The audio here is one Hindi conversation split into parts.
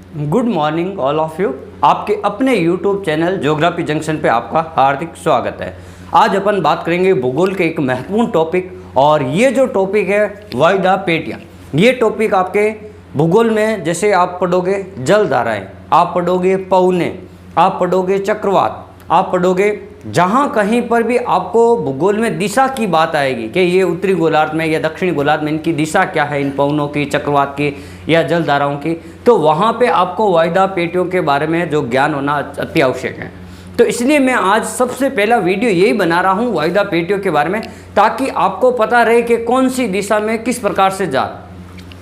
Good morning all of you. आपके अपने यूट्यूब चैनल ज्योग्राफी जंक्शन पे आपका हार्दिक स्वागत है। आज अपन बात करेंगे भूगोल के एक महत्वपूर्ण टॉपिक, और ये जो टॉपिक है वायदा पेटियाँ। ये टॉपिक आपके भूगोल में जैसे आप पढ़ोगे जलधाराएं, आप पढ़ोगे पवने, आप पढ़ोगे चक्रवात, आप पढ़ोगे जहाँ कहीं पर भी आपको भूगोल में दिशा की बात आएगी कि ये उत्तरी गोलार्ध में या दक्षिणी गोलार्ध में इनकी दिशा क्या है, इन पवनों की, चक्रवात की या जलधाराओं की, तो वहाँ पे आपको वायदा पेटियों के बारे में जो ज्ञान होना अति आवश्यक है। तो इसलिए मैं आज सबसे पहला वीडियो यही बना रहा हूँ वायदा पेटियों के बारे में, ताकि आपको पता रहे कि कौन सी दिशा में किस प्रकार से जा।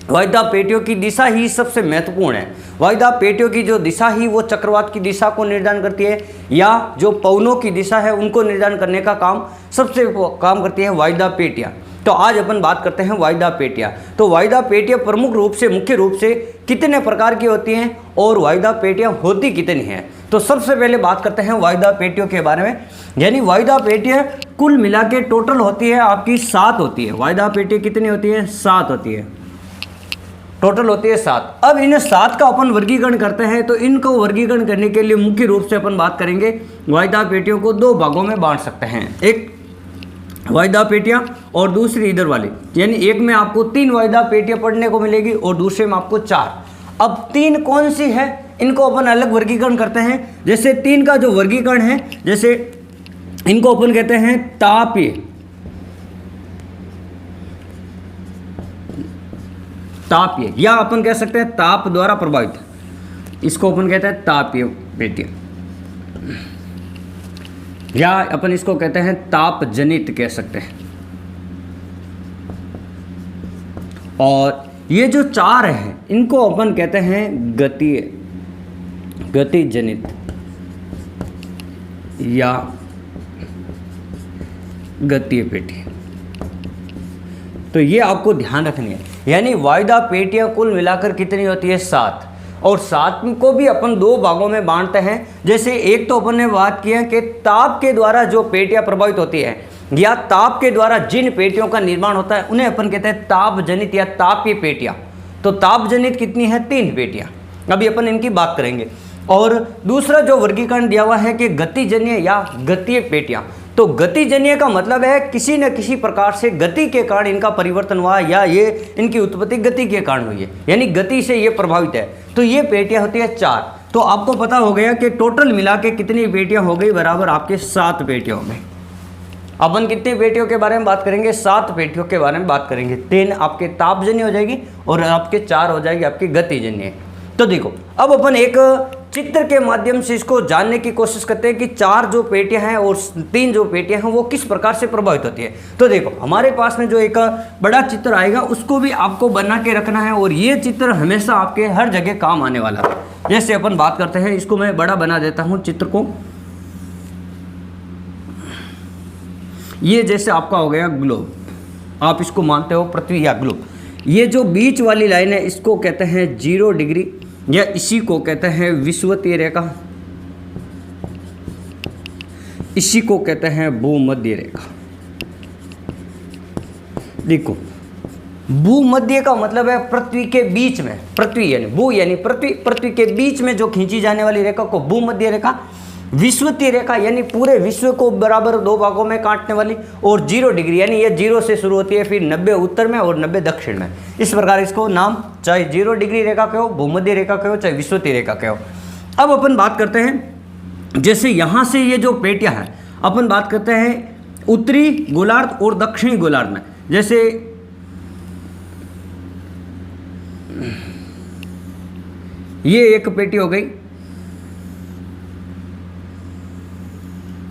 वायदा पेटियों की दिशा ही सबसे महत्वपूर्ण है। वायदा पेटियों की जो दिशा ही वो चक्रवात की दिशा को निर्धारण करती है, या जो पवनों की दिशा है उनको निर्धारण करने का काम सबसे काम करती है वायदा पेटियाँ। तो आज अपन बात करते हैं वायदा पेटियाँ। तो वायदा पेटियाँ प्रमुख रूप से, मुख्य रूप से कितने प्रकार की होती हैं और वायदा पेटियाँ होती कितनी हैं। तो सबसे पहले बात करते हैं वायदा पेटियों के बारे में। यानी वायदा पेटियाँ कुल मिला के टोटल होती है आपकी 7 होती है। वायदा पेटियाँ कितनी होती है? 7 होती है, टोटल होती है 7। अब इन 7 का अपन वर्गीकरण करते हैं। तो इनको वर्गीकरण करने के लिए मुख्य रूप से अपन बात करेंगे वायदा पेटियों को 2 भागों में बांट सकते हैं। एक वायदा पेटियां और दूसरी इधर वाली, यानी एक में आपको 3 वायदा पेटियां पढ़ने को मिलेगी और दूसरे में आपको 4। अब 3 कौन सी है, इनको अपन अलग वर्गीकरण करते हैं। जैसे 3 का जो वर्गीकरण है, जैसे इनको अपन कहते हैं तापीय, तापीय या अपन कह सकते हैं ताप द्वारा प्रभावित, इसको अपन कहते हैं तापीय पेटियां, या अपन इसको कहते हैं ताप जनित कह सकते हैं। और ये जो 4 हैं इनको अपन कहते हैं गतीय, गति जनित या गतीय पेटी। तो ये आपको ध्यान रखनी है। यानी वायदा पेटियां कुल मिलाकर कितनी होती है? 7। और 7 को भी अपन 2 भागों में बांटते हैं। जैसे एक तो अपन ने बात किया कि ताप के द्वारा जो पेटियां प्रभावित होती है, या ताप के द्वारा जिन पेटियों का निर्माण होता है, उन्हें अपन कहते हैं ताप जनित या तापीय पेटियां। तो ताप जनित कितनी है? 3 पेटियां। अभी अपन इनकी बात करेंगे। और दूसरा जो वर्गीकरण दिया हुआ है कि गतिजन्य या गतीय पेटियां। तो गतिजन्य का मतलब है किसी न किसी प्रकार से गति के कारण इनका परिवर्तन हुआ, या ये इनकी उत्पत्ति गति के कारण हुई है, यानी गति से ये प्रभावित है। तो ये पेटियां होती है 4। तो आपको पता हो गया कि टोटल मिला के कितनी पेटियां हो गई? बराबर आपके 7 पेटियां हो गई। अपन कितनी पेटियों के बारे में बात करेंगे? 7 पेटियों के बारे में बात करेंगे। 3 आपके तापजन्य हो जाएगी और आपके 4 हो जाएगी आपकी गतिजन्य। तो देखो, अब अपन एक चित्र के माध्यम से इसको जानने की कोशिश करते हैं कि 4 जो पेटियां हैं और 3 जो पेटियां हैं वो किस प्रकार से प्रभावित होती है। तो देखो, हमारे पास में जो एक बड़ा चित्र आएगा उसको भी आपको बना के रखना है, और ये चित्र हमेशा आपके हर जगह काम आने वाला है। जैसे अपन बात करते हैं, इसको मैं बड़ा बना देता हूँ चित्र को। ये जैसे आपका हो गया ग्लोब, आप इसको मानते हो पृथ्वी या ग्लोब। ये जो बीच वाली लाइन है इसको कहते हैं 0 डिग्री, या इसी को कहते हैं विषुवतीय रेखा, इसी को कहते हैं भूमध्य रेखा। देखो, भूमध्य का मतलब है पृथ्वी के बीच में, पृथ्वी यानी भू यानी पृथ्वी, पृथ्वी के बीच में जो खींची जाने वाली रेखा को भूमध्य रेखा। विषुवतीय रेखा यानी पूरे विश्व को बराबर 2 भागों में काटने वाली। और 0 डिग्री यानी ये 0 से शुरू होती है, फिर 90 उत्तर में और 90 दक्षिण में। इस प्रकार इसको नाम चाहे 0 डिग्री रेखा कहो, भूमध्य रेखा कहो, चाहे विषुवतीय रेखा कहो। अब अपन बात करते हैं, जैसे यहाँ से ये जो पेटियाँ हैं, अपन बात करते हैं उत्तरी गोलार्ध और दक्षिणी गोलार्ध में। जैसे ये एक पेटी हो गई,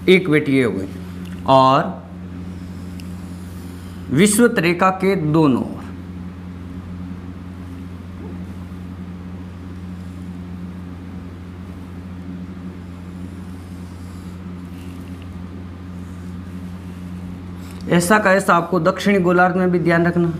एक पेटी ये हो गई, और विषुवत रेखा के दोनों ओर ऐसा का ऐसा आपको दक्षिणी गोलार्ध में भी ध्यान रखना।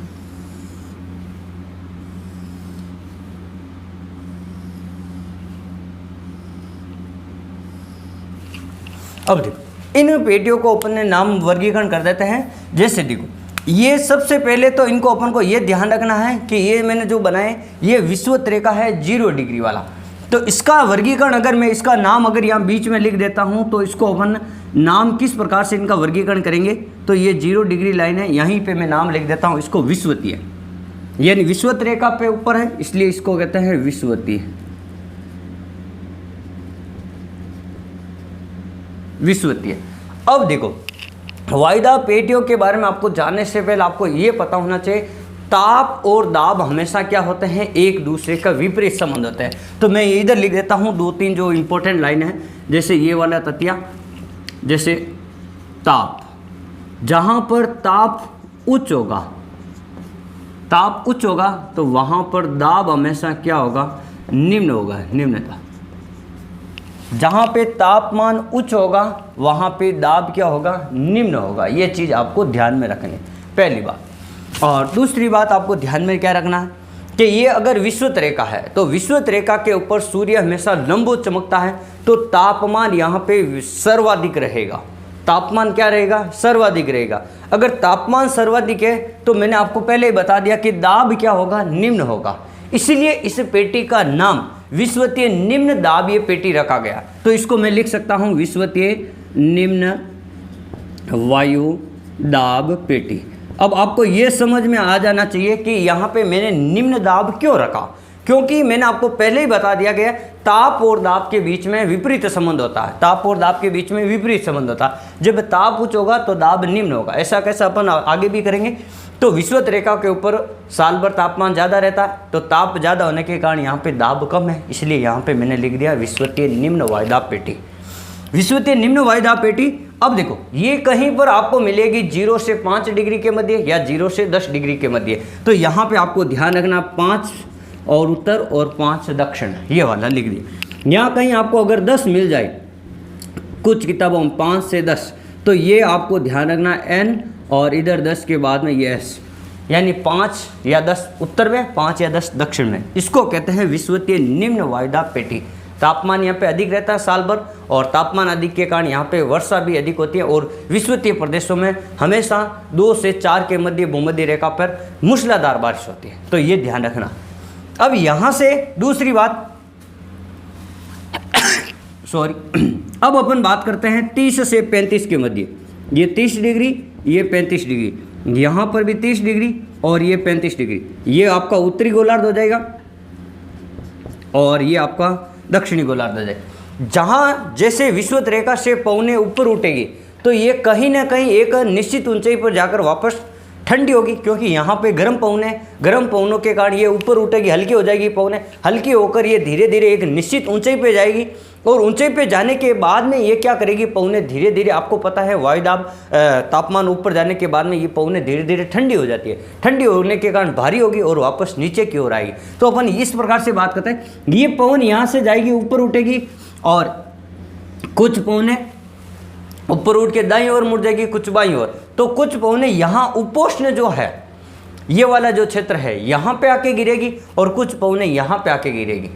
अब देखो, इन पेटियों को अपन ने नाम वर्गीकरण कर देते हैं। जैसे देखो, ये सबसे पहले तो इनको अपन को ये ध्यान रखना है कि ये मैंने जो बनाए ये विषुवत रेखा है 0 डिग्री वाला। तो इसका वर्गीकरण अगर मैं इसका नाम अगर यहाँ बीच में लिख देता हूँ तो इसको अपन नाम किस प्रकार से इनका वर्गीकरण करेंगे, तो ये 0 डिग्री लाइन है, यहीं पे मैं नाम लिख देता हूँ इसको विषुवतीय, यानी विषुवत रेखा पे ऊपर है इसलिए इसको कहते हैं विषुवतीय। विषुवतीय। अब देखो वायदा पेटियों के बारे में आपको जानने से पहले आपको ये पता होना चाहिए ताप और दाब हमेशा क्या होते हैं, एक दूसरे का विपरीत संबंध होता है। तो मैं इधर लिख देता हूँ 2-3 जो इंपॉर्टेंट लाइन है, जैसे ये वाला तथ्या, जैसे ताप, जहाँ पर ताप उच्च होगा, ताप उच्च होगा तो वहाँ पर दाब हमेशा क्या होगा, निम्न होगा, निम्नता। जहाँ पे तापमान उच्च होगा वहाँ पे दाब क्या होगा, निम्न होगा। ये चीज़ आपको ध्यान में रखनी, पहली बात। और दूसरी बात आपको ध्यान में क्या रखना है कि ये अगर विषुवत रेखा है तो विषुवत रेखा के ऊपर सूर्य हमेशा लंबवत चमकता है, तो तापमान यहाँ पे सर्वाधिक रहेगा। तापमान क्या रहेगा, सर्वाधिक रहेगा। अगर तापमान सर्वाधिक है तो मैंने आपको पहले ही बता दिया कि दाब क्या होगा, निम्न होगा। इसीलिए इस पेटी का नाम विषुवतीय निम्न दाबीय पेटी रखा गया। तो इसको मैं लिख सकता हूँ विषुवतीय निम्न वायु दाब पेटी। अब आपको ये समझ में आ जाना चाहिए कि यहाँ पे मैंने निम्न दाब क्यों रखा, क्योंकि मैंने आपको पहले ही बता दिया गया ताप और दाब के बीच में विपरीत संबंध होता है। ताप और दाब के बीच में विपरीत संबंध होता है। जब ताप उच्च होगा तो दाब निम्न होगा। ऐसा कैसा अपन आगे भी करेंगे। तो विषुवत रेखा के ऊपर साल भर तापमान ज़्यादा रहता है, तो ताप ज़्यादा होने के कारण यहाँ पे दाब कम है, इसलिए यहाँ पे मैंने लिख दिया विषुवतीय निम्न वायुदाब पेटी। विषुवतीय निम्न वायुदाब पेटी। अब देखो ये कहीं पर आपको मिलेगी 0 से 5 डिग्री के मध्य या 0 से 10 डिग्री के मध्य। तो यहाँ पे आपको ध्यान रखना 5 और उत्तर और 5 दक्षिण, ये वाला लिख दिया। यहाँ कहीं आपको अगर 10 मिल जाए, कुछ किताबों में 5 से 10, तो ये आपको ध्यान रखना n और इधर 10 के बाद में ये s, यानी 5 या 10 उत्तर में, 5 या 10 दक्षिण में। इसको कहते हैं विषुवतीय निम्न वायुदाब पेटी। तापमान यहाँ पे अधिक रहता है साल भर, और तापमान अधिक के कारण यहाँ पे वर्षा भी अधिक होती है, और विषुवतीय प्रदेशों में हमेशा 2 से 4 के मध्य भूमध्य रेखा पर मूसलाधार बारिश होती है। तो ये ध्यान रखना। अब यहाँ से दूसरी बात सॉरी, अब अपन बात करते हैं 30 से 35 के मध्य। ये 30 डिग्री, ये 35 डिग्री, यहाँ पर भी 30 डिग्री और ये 35 डिग्री। ये आपका उत्तरी गोलार्ध हो जाएगा और ये आपका दक्षिणी गोलार्ध हो जाएगा। जहाँ जैसे विषुवत रेखा से पौने ऊपर उठेगी तो ये कहीं ना कहीं एक निश्चित ऊंचाई पर जाकर वापस ठंडी होगी, क्योंकि यहाँ पे गर्म पवनों के कारण ये ऊपर उठेगी, हल्की हो जाएगी पवने, हल्की होकर ये धीरे धीरे एक निश्चित ऊंचाई पे जाएगी, और ऊंचाई पे जाने के बाद में ये क्या करेगी, पवने धीरे धीरे, आपको पता है वायुदाब तापमान ऊपर जाने के बाद में ये पवने धीरे धीरे ठंडी हो जाती है। ठंडी होने के कारण भारी होगी और वापस नीचे की ओर आएगी। तो अपन इस प्रकार से बात करते हैं, ये पवन यहाँ से जाएगी, ऊपर उठेगी, और कुछ पवने ऊपर उठ के दाईं ओर मुड़ जाएगी, कुछ बाईं ओर। तो कुछ पवने यहाँ उपोष्ण जो है, ये वाला जो क्षेत्र है, यहाँ पे आके गिरेगी, और कुछ पवने यहाँ पे आके गिरेगी।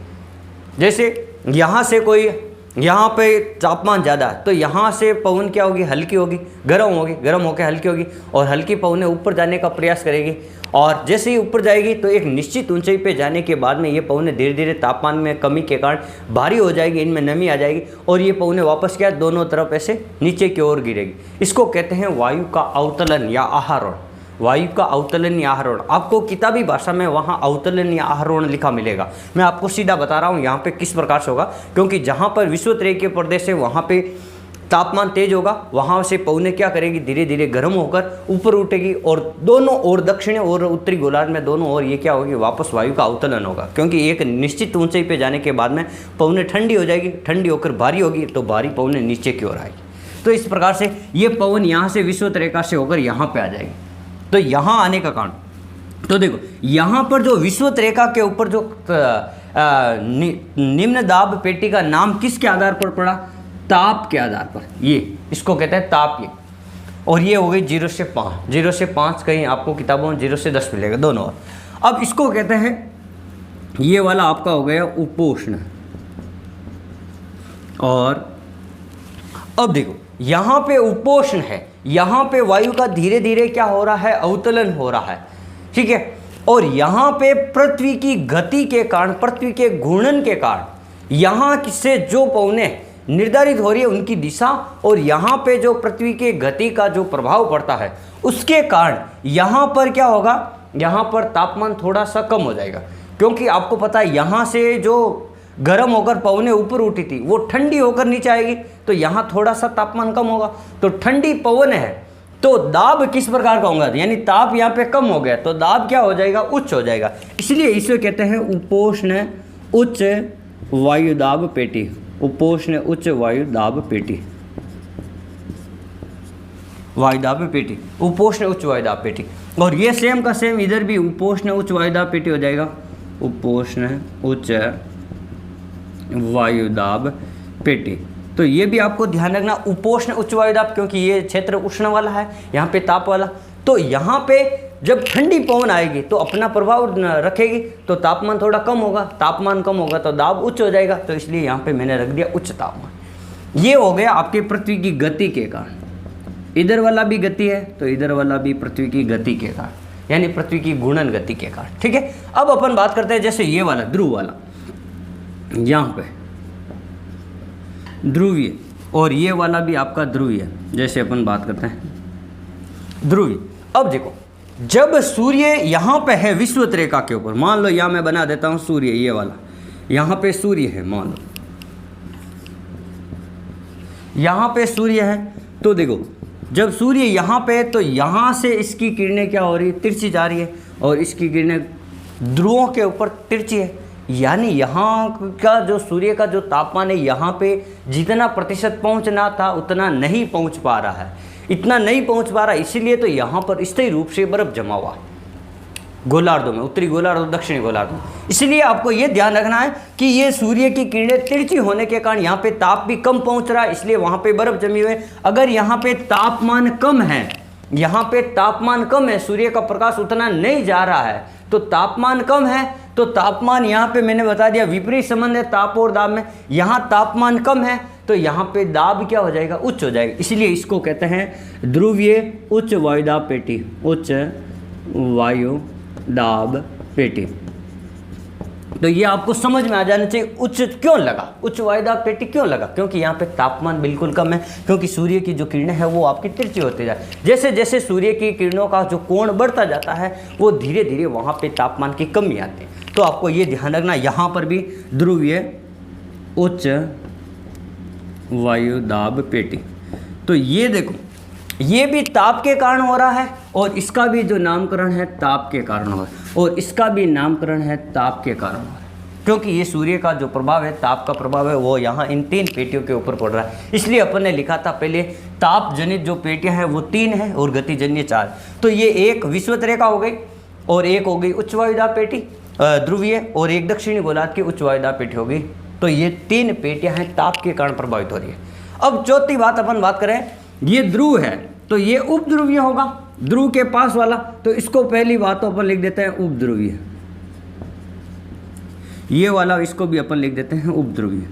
जैसे यहाँ से कोई, यहाँ पे तापमान ज़्यादा है तो यहाँ से पवन क्या होगी, हल्की होगी, गर्म होगी, गर्म होकर हल्की होगी, और हल्की पवने ऊपर जाने का प्रयास करेगी, और जैसे ही ऊपर जाएगी तो एक निश्चित ऊंचाई पे जाने के बाद में ये पवने धीरे धीरे तापमान में कमी के कारण भारी हो जाएगी, इनमें नमी आ जाएगी, और ये पवने वापस क्या दोनों तरफ ऐसे नीचे की ओर गिरेगी। इसको कहते हैं वायु का अवतलन या आरोहण। वायु का अवतलन या आरोहण, आपको किताबी भाषा में वहाँ अवतलन या आरोहण लिखा मिलेगा। मैं आपको सीधा बता रहा हूँ यहाँ पे किस प्रकार से होगा, क्योंकि जहाँ पर विषुवत रेखा के प्रदेश है वहाँ पे तापमान तेज होगा, वहाँ से पवने क्या करेगी, धीरे धीरे गर्म होकर ऊपर उठेगी, और दोनों ओर दक्षिण और उत्तरी गोलार्ध में दोनों ओर ये क्या होगी, वापस वायु का अवतलन होगा, क्योंकि एक निश्चित ऊंचाई पे जाने के बाद में पवने ठंडी हो जाएगी, ठंडी होकर भारी होगी, तो भारी पवने नीचे की ओर आएगी। तो इस प्रकार से ये पवन यहाँ से विषुवत रेखा से होकर यहाँ पे आ जाएगी। तो यहाँ आने का कारण, तो देखो यहाँ पर जो विषुवत रेखा के ऊपर जो निम्न दाब पेटी का नाम किसके आधार पर पड़ा, ताप के आधार पर। ये इसको कहते हैं ताप। ये और ये हो गई 0 से 5, 0 से 5 कहीं आपको किताबों में 0 से 10 मिलेगा दोनों ओर। अब इसको कहते हैं, ये वाला आपका हो गया उपोष्ण। और अब देखो यहाँ पे उपोष्ण है, यहाँ पे वायु का धीरे धीरे क्या हो रहा है, अवतलन हो रहा है, ठीक है। और यहाँ पे पृथ्वी की गति के कारण, पृथ्वी के घूर्णन के कारण यहाँ से जो पवनें निर्धारित हो रही है उनकी दिशा और यहाँ पे जो पृथ्वी के गति का जो प्रभाव पड़ता है उसके कारण यहाँ पर क्या होगा, यहाँ पर तापमान थोड़ा सा कम हो जाएगा। क्योंकि आपको पता है यहाँ से जो गर्म होकर पवनें ऊपर उठी थी वो ठंडी होकर नीचे आएगी, तो यहाँ थोड़ा सा तापमान कम होगा। तो ठंडी पवन है तो दाब किस प्रकार का होगा, यानी ताप यहाँ पे कम हो गया तो दाब क्या हो जाएगा, उच्च हो जाएगा। इसलिए इसे कहते हैं उपोष्ण उच्च वायुदाब पेटी। उपोष्ण उच्च वायुदाब पेटी, वायुदाब पेटी, उपोष्ण उच्च वायुदाब पेटी। और ये सेम का सेम इधर भी उपोष्ण उच्च वायुदाब पेटी हो जाएगा, उपोष्ण उच्च वायुदाब पेटी। तो ये भी आपको ध्यान रखना, उपोष्ण उच्च वायुदाब, क्योंकि ये क्षेत्र उष्ण वाला है, यहाँ पे ताप वाला। तो यहाँ पे जब ठंडी पवन आएगी तो अपना प्रभाव रखेगी तो तापमान थोड़ा कम होगा, तापमान कम होगा तो दाब उच्च हो जाएगा। तो इसलिए यहाँ पे मैंने रख दिया उच्च तापमान। ये हो गया आपके पृथ्वी की गति के कारण। इधर वाला भी गति है तो इधर वाला भी पृथ्वी की गति के कारण, यानी पृथ्वी की घूर्णन गति के कारण। ठीक है, अब अपन बात करते हैं जैसे ये वाला ध्रुव वाला, यहाँ पे ध्रुवीय, और ये वाला भी आपका ध्रुवीय। जैसे अपन बात करते हैं ध्रुवीय। अब देखो, जब सूर्य यहाँ पे है विषुवत रेखा के ऊपर, मान लो यहाँ मैं बना देता हूँ सूर्य, ये वाला यहाँ पे सूर्य है, मान लो यहाँ पे सूर्य है। तो देखो जब सूर्य यहाँ पे है तो यहाँ से इसकी किरणें क्या हो रही है, तिरछी जा रही है, और इसकी किरणें ध्रुवों के ऊपर तिरछी है। यानी यहाँ का जो सूर्य का जो तापमान है यहाँ पे जितना प्रतिशत पहुँचना था उतना नहीं पहुँच पा रहा है, इतना नहीं पहुँच पा रहा, इसीलिए तो यहाँ पर स्थायी रूप से बर्फ जमा हुआ गोलार्धों में, उत्तरी गोलार्ध और दक्षिणी गोलार्ध में। इसलिए आपको ये ध्यान रखना है कि ये सूर्य की किरणें तिरछी होने के कारण यहाँ पे ताप भी कम पहुँच रहा है, इसलिए वहाँ पे बर्फ जमी हुई है। अगर यहाँ पे तापमान कम है, यहाँ पे तापमान कम है, सूर्य का प्रकाश उतना नहीं जा रहा है, तो तापमान कम है तो तापमान यहाँ पे मैंने बता दिया विपरीत संबंध है ताप और दाब में। यहाँ तापमान कम है तो यहाँ पे दाब क्या हो जाएगा, उच्च हो जाएगा। इसलिए इसको कहते हैं ध्रुवीय उच्च वायुदाब पेटी, उच्च वायुदाब पेटी। तो ये आपको समझ में आ जाना चाहिए उच्च क्यों लगा, उच्च वायुदाब पेटी क्यों लगा, क्योंकि यहाँ पे तापमान बिल्कुल कम है, क्योंकि सूर्य की जो किरणें हैं वो आपकी तिरछी होती जाए। जैसे जैसे सूर्य की किरणों का जो कोण बढ़ता जाता है वो धीरे धीरे वहाँ पे तापमान की कमी आती है। तो आपको ये ध्यान रखना, यहाँ पर भी ध्रुवीय उच्च वायुदाब पेटी। तो ये देखो, ये भी ताप के कारण हो रहा है और इसका भी जो नामकरण है ताप के कारण हो रहा है, और इसका भी नामकरण है ताप के कारण हो रहा है, क्योंकि ये सूर्य का जो प्रभाव है, ताप का प्रभाव है, वो यहाँ इन 3 पेटियों के ऊपर पड़ रहा है। इसलिए अपन ने लिखा था पहले ताप जनित जो पेटियाँ हैं वो 3 है और गतिजन्य 4। तो ये एक विषुवत रेखा हो गई और एक हो गई उच्च वायुदाब पेटी ध्रुवीय, और एक दक्षिणी गोलार्ध की उच्च वायुदाब पेटी हो गई। तो ये 3 पेटियाँ हैं ताप के कारण प्रभावित हो रही है। अब चौथी बात अपन बात करें, ये ध्रुव है तो ये उपध्रुवीय होगा, ध्रुव के पास वाला, तो इसको पहली बात तो अपन लिख देते हैं उपध्रुवीय। ये वाला इसको भी अपन लिख देते हैं उपध्रुवीय।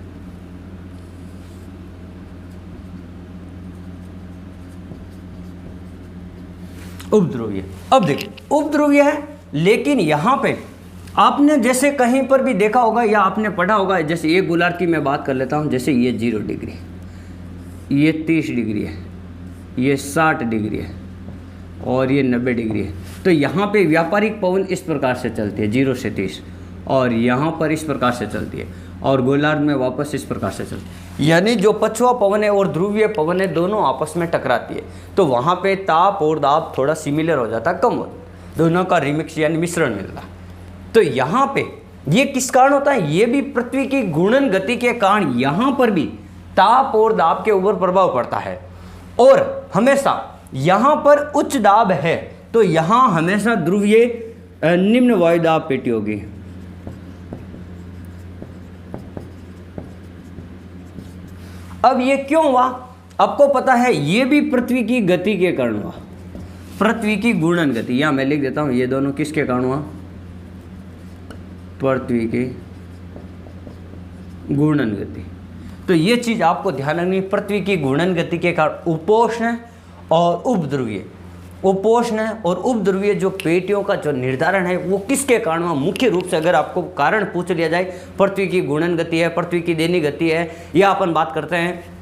उपध्रुवीय। अब देखो उपध्रुवीय है, लेकिन यहाँ पे आपने जैसे कहीं पर भी देखा होगा या आपने पढ़ा होगा, जैसे ये गोलार्ध की मैं बात कर लेता हूँ, जैसे ये 0 डिग्री, ये 30 डिग्री है, ये 60 डिग्री है और ये 90 डिग्री है। तो यहाँ पे व्यापारिक पवन इस प्रकार से चलती है 0 से 30, और यहाँ पर इस प्रकार से चलती है, और गोलार्ध में वापस इस प्रकार से चलती है। यानी जो पछुआ पवन है और ध्रुवीय पवन है दोनों आपस में टकराती है, तो वहाँ पे ताप और दाब थोड़ा सिमिलर हो जाता है, कम हो, दोनों का रिमिक्स यानी मिश्रण मिलता है। तो यहाँ पे ये किस कारण होता है, ये भी पृथ्वी की घूर्णन गति के कारण यहाँ पर भी ताप और दाब के ऊपर प्रभाव पड़ता है। और हमेशा यहाँ पर उच्च दाब है तो यहाँ हमेशा ध्रुवीय निम्न वायुदाब पेटी होगी। अब ये क्यों हुआ, आपको पता है, ये भी पृथ्वी की गति के कारण हुआ, पृथ्वी की घूर्णन गति। यहाँ मैं लिख देता हूँ, ये दोनों किसके कारण हुआ, पृथ्वी की घूर्णन गति। तो ये चीज़ आपको ध्यान रखनी, पृथ्वी की घूर्णन गति के कारण उपोष्ण और उपध्रुवीय उपोष्ण और उपध्रुवीय जो पेटियों का जो निर्धारण है वो किसके कारण हुआ? मुख्य रूप से अगर आपको कारण पूछ लिया जाए, पृथ्वी की घूर्णन गति है, पृथ्वी की दैनिक गति है, या अपन बात करते हैं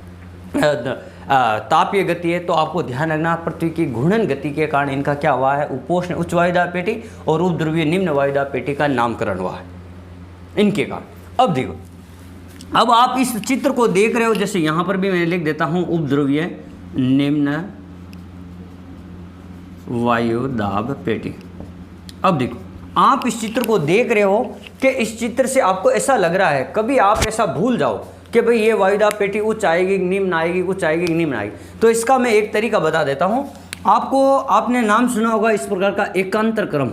तापीय गति है, तो आपको ध्यान रखना पृथ्वी की घूर्णन गति के कारण इनका क्या हुआ है? उपोष्ण उच्च वायुदाब पेटी और उपध्रुवीय निम्न वायुदाब पेटी का नामकरण हुआ है इनके कारण। अब देखो, अब आप इस चित्र को देख रहे हो, जैसे यहाँ पर भी मैं लिख देता हूँ उपध्रुवीय निम्न वायुदाब पेटी। अब देखो, आप इस चित्र को देख रहे हो कि इस चित्र से आपको ऐसा लग रहा है, कभी आप ऐसा भूल जाओ कि भाई ये वायुदाब पेटी उच्च आएगी निम्न आएगी, उच्च आएगी निम्न आएगी, तो इसका मैं एक तरीका बता देता हूँ आपको। आपने नाम सुना होगा इस प्रकार का एकांतर क्रम।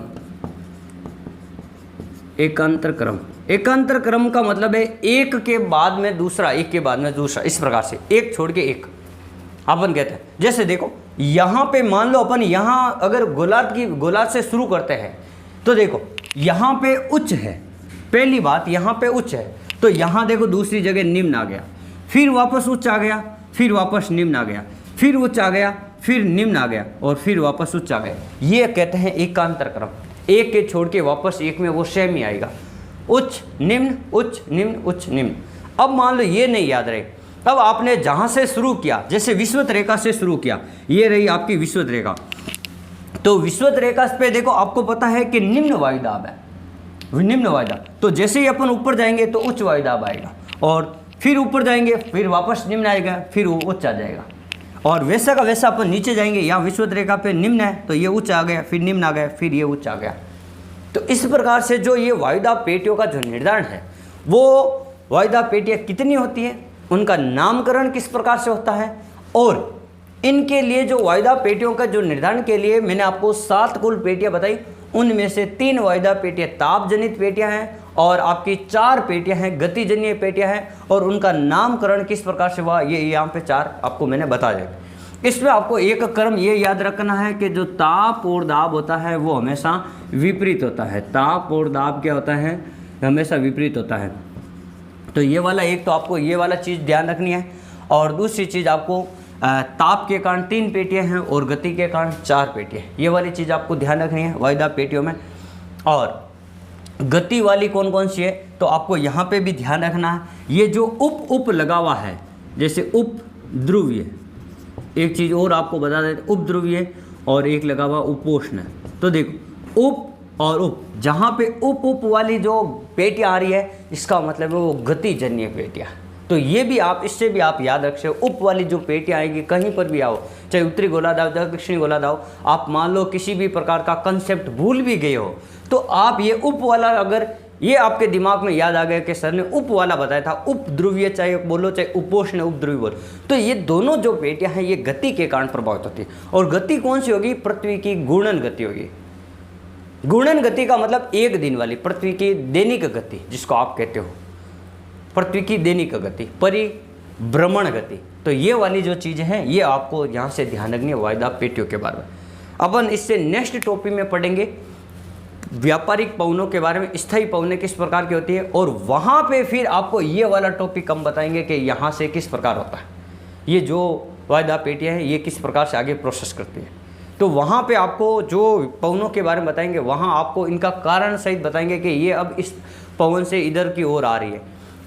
एकांतर क्रम, एकांतर क्रम का मतलब है एक के बाद में दूसरा, एक के बाद में दूसरा, इस प्रकार से एक छोड़ के एक अपन कहते हैं। जैसे देखो यहाँ पे मान लो अपन यहाँ अगर गोलार्ध से शुरू करते हैं, तो देखो यहाँ पे उच्च है, पहली बात यहाँ पे उच्च है, तो यहाँ देखो दूसरी जगह निम्न आ गया, फिर वापस उच्च आ गया, फिर वापस निम्न आ गया, फिर उच्च आ गया, फिर निम्न आ गया और फिर वापस उच्च आ गया। ये कहते हैं एकांतर क्रम। एक के छोड़ के वापस एक में वो सेम ही आएगा, उच्च निम्न उच्च निम्न उच्च निम्न। अब मान लो ये नहीं याद रहे, अब आपने जहाँ से शुरू किया, जैसे विषुवत रेखा से शुरू किया, ये रही आपकी विषुवत रेखा, तो विषुवत रेखा पे देखो आपको पता है कि निम्न वायुदाब है, निम्न वायुदाब, तो जैसे ही अपन ऊपर जाएंगे तो उच्च वायुदाब आएगा, और फिर ऊपर जाएंगे फिर वापस निम्न आएगा, फिर वो उच्च आ जाएगा, और वैसा का वैसा अपन नीचे जाएंगे, यहाँ विषुवत रेखा पे निम्न है तो ये उच्च आ गया, फिर निम्न आ गया, फिर ये उच्च आ गया। तो इस प्रकार से जो ये वायुदाब पेटियों का जो निर्धारण है, वो वायुदाब पेटियाँ कितनी होती हैं, उनका नामकरण किस प्रकार से होता है, और इनके लिए जो वायुदाब पेटियों का जो निर्धारण के लिए मैंने आपको 7 कुल पेटियाँ बताई, उनमें से 3 वायुदाब पेटियाँ ताप जनित पेटियाँ हैं और आपकी 4 पेटियाँ हैं गतिजन्य पेटियाँ हैं, और उनका नामकरण किस प्रकार से हुआ ये यहाँ पे 4 आपको मैंने बता दिया। इसमें आपको एक क्रम ये याद रखना है कि जो ताप और दाब होता है वो हमेशा विपरीत होता है। ताप और दाब क्या होता है? हमेशा विपरीत होता है। तो ये वाला एक तो आपको ये वाला चीज़ ध्यान रखनी है, और दूसरी चीज़ आपको ताप के कारण 3 पेटियाँ हैं और गति के कारण 4 पेटियाँ, ये वाली चीज़ आपको ध्यान रखनी है वायुदाब पेटियों में। और गति वाली कौन कौन सी है, तो आपको यहाँ पे भी ध्यान रखना है, ये जो उप लगा हुआ है, जैसे उप ध्रुवीय, एक चीज़ और आपको बता देते, उप ध्रुवीय और एक लगा हुआ उपोष्ण। तो देखो उप और उप, जहाँ पे उप वाली जो पेटियाँ आ रही है, इसका मतलब है वो गतिजन्य पेटियाँ। तो ये भी आप, इससे भी आप याद रख सकते, उप वाली जो पेटियाँ आएंगी कहीं पर भी आओ, चाहे उत्तरी गोलार्ध आओ चाहे दक्षिणी गोलार्ध आओ, आप मान लो किसी भी प्रकार का कंसेप्ट भूल भी गए हो, तो आप ये उप वाला अगर ये आपके दिमाग में याद आ गया कि सर ने उप वाला बताया था, उप ध्रुवीय चाहे बोलो चाहे उपोष्ण उप ध्रुवीय बोलो, तो ये दोनों जो पेटियाँ हैं ये गति के कारण प्रभावित होती है। और गति कौन सी होगी? पृथ्वी की घूर्णन गति होगी। घूर्णन गति का मतलब एक दिन वाली पृथ्वी की दैनिक गति, जिसको आप कहते हो पृथ्वी की दैनिक गति, परिभ्रमण गति। तो ये वाली जो चीज़ें हैं ये आपको यहाँ से ध्यान रखनी है वायुदाब पेटियों के बारे में। अपन इससे नेक्स्ट टॉपिक में पढ़ेंगे व्यापारिक पवनों के बारे में, स्थायी पवनें किस प्रकार की होती है, और वहाँ पे फिर आपको ये वाला टॉपिक हम बताएंगे कि यहाँ से किस प्रकार होता है, ये जो वायुदाब पेटियाँ हैं ये किस प्रकार से आगे प्रोसेस करती है। तो वहाँ पे आपको जो पवनों के बारे में बताएंगे, वहाँ आपको इनका कारण सहित बताएंगे कि ये अब इस पवन से इधर की ओर आ रही है।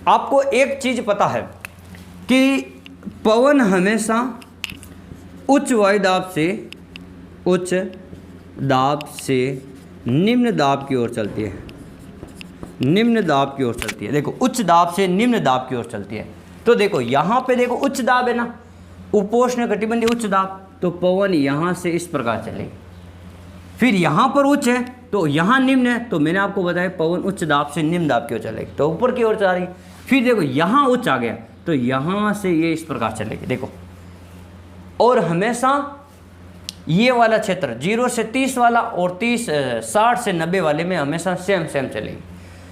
आपको एक चीज़ पता है कि पवन हमेशा उच्च वायुदाब से उच्च दाब से निम्न दाब की ओर चलती है, निम्न दाब की ओर चलती है। देखो उच्च दाब से निम्न दाब की ओर चलती है। तो देखो यहाँ पे देखो उच्च दाब है ना, उपोष्ण कटिबंधीय उच्च दाब, तो पवन यहाँ से इस प्रकार चलेगी। फिर यहाँ पर उच्च है तो यहाँ निम्न है, तो मैंने आपको बताया पवन उच्च दाब से निम्न दाब की ओर चलेगी, तो ऊपर की ओर चल रही। फिर देखो यहाँ उच्च आ गया तो यहाँ से ये इस प्रकार चलेगी, देखो। और हमेशा ये वाला क्षेत्र 0 से 30 वाला और 60 से 90 वाले में हमेशा सेम चलेगी।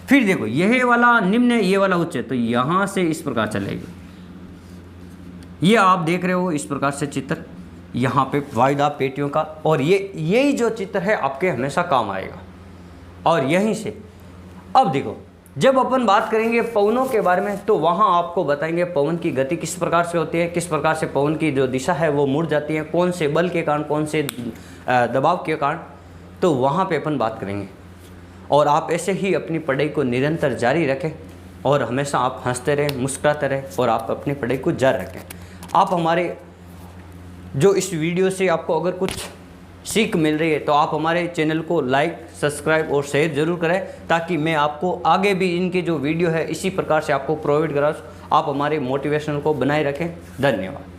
फिर देखो यह वाला निम्न है, ये वाला उच्च है, तो यहाँ से इस प्रकार चलेगी। ये आप देख रहे हो इस प्रकार से चित्र यहाँ पे वायुदाब पेटियों का, और यही जो चित्र है आपके हमेशा काम आएगा। और यहीं से अब देखो जब अपन बात करेंगे पवनों के बारे में तो वहाँ आपको बताएंगे पवन की गति किस प्रकार से होती है, किस प्रकार से पवन की जो दिशा है वो मुड़ जाती है, कौन से बल के कारण, कौन से दबाव के कारण, तो वहाँ पे अपन बात करेंगे। और आप ऐसे ही अपनी पढ़ाई को निरंतर जारी रखें और हमेशा आप हंसते रहें, मुस्कुराते रहें और आप अपनी पढ़ाई को जारी रखें। आप हमारे जो इस वीडियो से आपको अगर कुछ सीख मिल रही है तो आप हमारे चैनल को लाइक, सब्सक्राइब और शेयर ज़रूर करें, ताकि मैं आपको आगे भी इनके जो वीडियो है इसी प्रकार से आपको प्रोवाइड करा। आप हमारे मोटिवेशन को बनाए रखें। धन्यवाद।